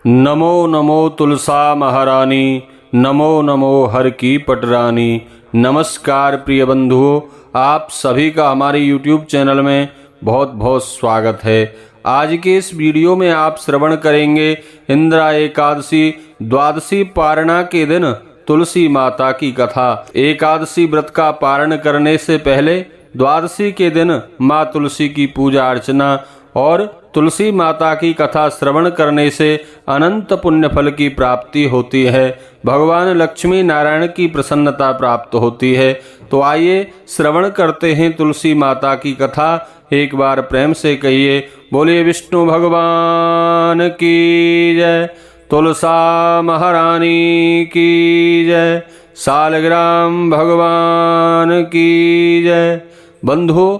नमो नमो तुलसा महारानी, नमो नमो हर की पटरानी। नमस्कार प्रिय बंधुओं, आप सभी का हमारे YouTube चैनल में बहुत बहुत स्वागत है। आज के इस वीडियो में आप श्रवण करेंगे इंदिरा एकादशी द्वादशी पारणा के दिन तुलसी माता की कथा। एकादशी व्रत का पारण करने से पहले द्वादशी के दिन माँ तुलसी की पूजा अर्चना और तुलसी माता की कथा श्रवण करने से अनंत पुण्य फल की प्राप्ति होती है। भगवान लक्ष्मी नारायण की प्रसन्नता प्राप्त होती है। तो आइए श्रवण करते हैं तुलसी माता की कथा। एक बार प्रेम से कहिए, बोलिए विष्णु भगवान की जय, तुलसा महारानी की जय, सालग्राम भगवान की जय। बंधुओं,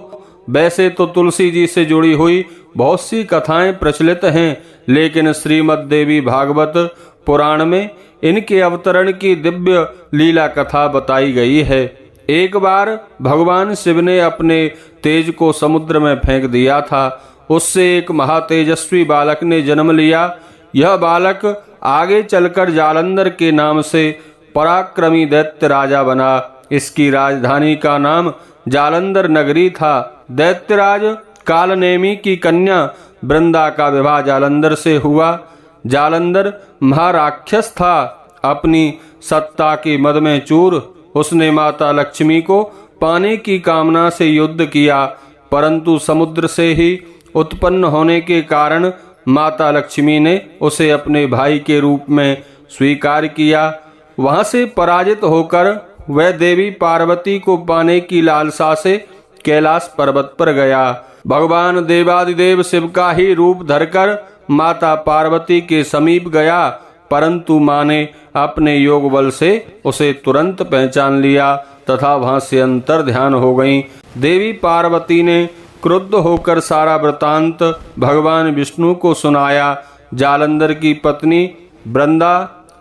वैसे तो तुलसी जी से जुड़ी हुई बहुत सी कथाएं प्रचलित हैं, लेकिन श्रीमद् देवी भागवत पुराण में इनके अवतरण की दिव्य लीला कथा बताई गई है। एक बार भगवान शिव ने अपने तेज को समुद्र में फेंक दिया था। उससे एक महातेजस्वी बालक ने जन्म लिया। यह बालक आगे चलकर जालंधर के नाम से पराक्रमी दैत्य राजा बना। इसकी राजधानी का नाम जालंधर नगरी था। दैत्यराज कालनेमी की कन्या वृंदा का विवाह जालंधर से हुआ। जालंधर महाराक्षस था। अपनी सत्ता के मद में चूर उसने माता लक्ष्मी को पाने की कामना से युद्ध किया, परंतु समुद्र से ही उत्पन्न होने के कारण माता लक्ष्मी ने उसे अपने भाई के रूप में स्वीकार किया। वहां से पराजित होकर वह देवी पार्वती को पाने की लालसा से कैलाश पर्वत पर गया। भगवान देवादिदेव शिव का ही रूप धरकर माता पार्वती के समीप गया, परंतु मां ने अपने योग बल से उसे तुरंत पहचान लिया तथा वहां से अंतर ध्यान हो गई। देवी पार्वती ने क्रुद्ध होकर सारा वृतांत भगवान विष्णु को सुनाया। जालंधर की पत्नी वृंदा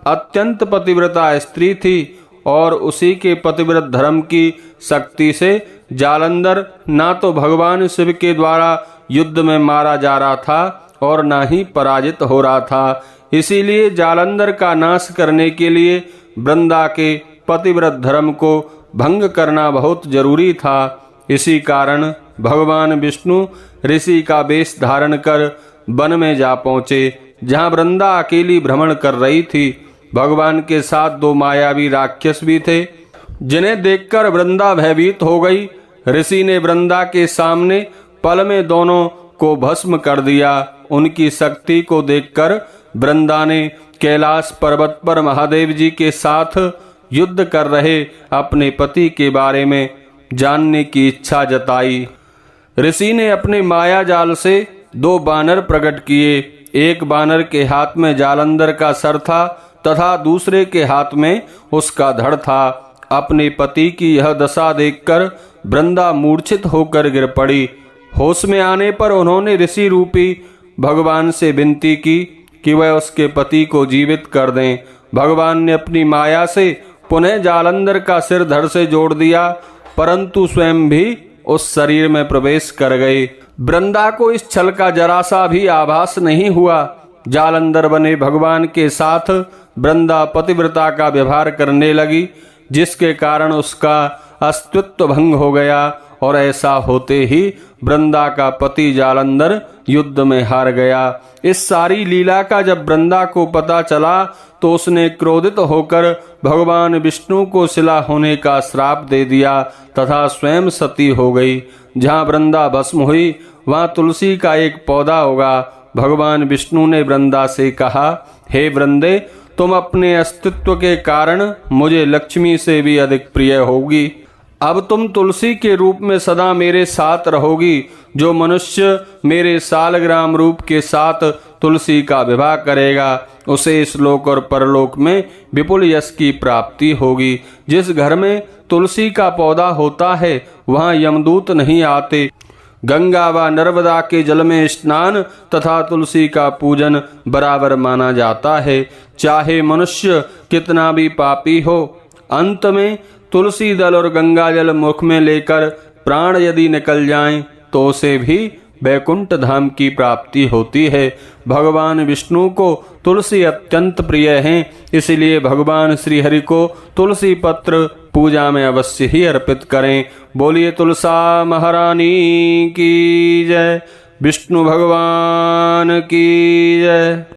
अत्यंत पतिव्रता स्त्री थी और उसी के पतिव्रत धर्म की शक्ति से जालंधर ना तो भगवान शिव के द्वारा युद्ध में मारा जा रहा था और ना ही पराजित हो रहा था। इसीलिए जालंधर का नाश करने के लिए वृंदा के पतिव्रत धर्म को भंग करना बहुत जरूरी था। इसी कारण भगवान विष्णु ऋषि का वेश धारण कर वन में जा पहुँचे, जहाँ वृंदा अकेली भ्रमण कर रही थी। भगवान के साथ दो मायावी राक्षस भी थे, जिन्हें देखकर वृंदा भयभीत हो गई। ऋषि ने वृंदा के सामने पल में दोनों को भस्म कर दिया। उनकी शक्ति को देखकर वृंदा ने कैलाश पर्वत पर महादेव जी के साथ युद्ध कर रहे अपने पति के बारे में जानने की इच्छा जताई। ऋषि ने अपने माया जाल से दो बानर प्रकट किए। एक बानर के हाथ में जालंधर का सर था तथा दूसरे के हाथ में उसका धड़ था। अपने पति की यह दशा देखकर वृंदा मूर्छित होकर गिर पड़ी। होश में आने पर उन्होंने ऋषि रूपी भगवान से विनती की कि वह उसके पति को जीवित कर दें। भगवान ने अपनी माया से पुनः जालंधर का सिर धड़ से जोड़ दिया, परंतु स्वयं भी उस शरीर में प्रवेश कर गए। वृंदा को इस छल का जरा सा भी आभास नहीं हुआ। जालंधर बने भगवान के साथ वृंदा पतिव्रता का व्यवहार करने लगी, जिसके कारण उसका अस्तित्व भंग हो गया और ऐसा होते ही वृंदा का पति जालंधर युद्ध में हार गया। इस सारी लीला का जब वृंदा को पता चला तो उसने क्रोधित होकर भगवान विष्णु को शिला होने का श्राप दे दिया तथा स्वयं सती हो गई। जहाँ वृंदा भस्म हुई वहाँ तुलसी का एक पौधा होगा। भगवान विष्णु ने वृंदा से कहा, हे वृंदे, तुम अपने अस्तित्व के कारण मुझे लक्ष्मी से भी अधिक प्रिय होगी। अब तुम तुलसी के रूप में सदा मेरे साथ रहोगी। जो मनुष्य मेरे सालग्राम रूप के साथ तुलसी का विवाह करेगा उसे इस लोक और परलोक में विपुल यश की प्राप्ति होगी। जिस घर में तुलसी का पौधा होता है वहाँ यमदूत नहीं आते। गंगा व नर्मदा के जल में स्नान तथा तुलसी का पूजन बराबर माना जाता है, चाहे मनुष्य कितना भी पापी हो। अंत में तुलसी दल और गंगा जल मुख में लेकर प्राण यदि निकल जाएं तो उसे भी वैकुंठ धाम की प्राप्ति होती है। भगवान विष्णु को तुलसी अत्यंत प्रिय है, इसलिए भगवान श्री हरि को तुलसी पत्र पूजा में अवश्य ही अर्पित करें। बोलिए तुलसा महारानी की जय, विष्णु भगवान की जय।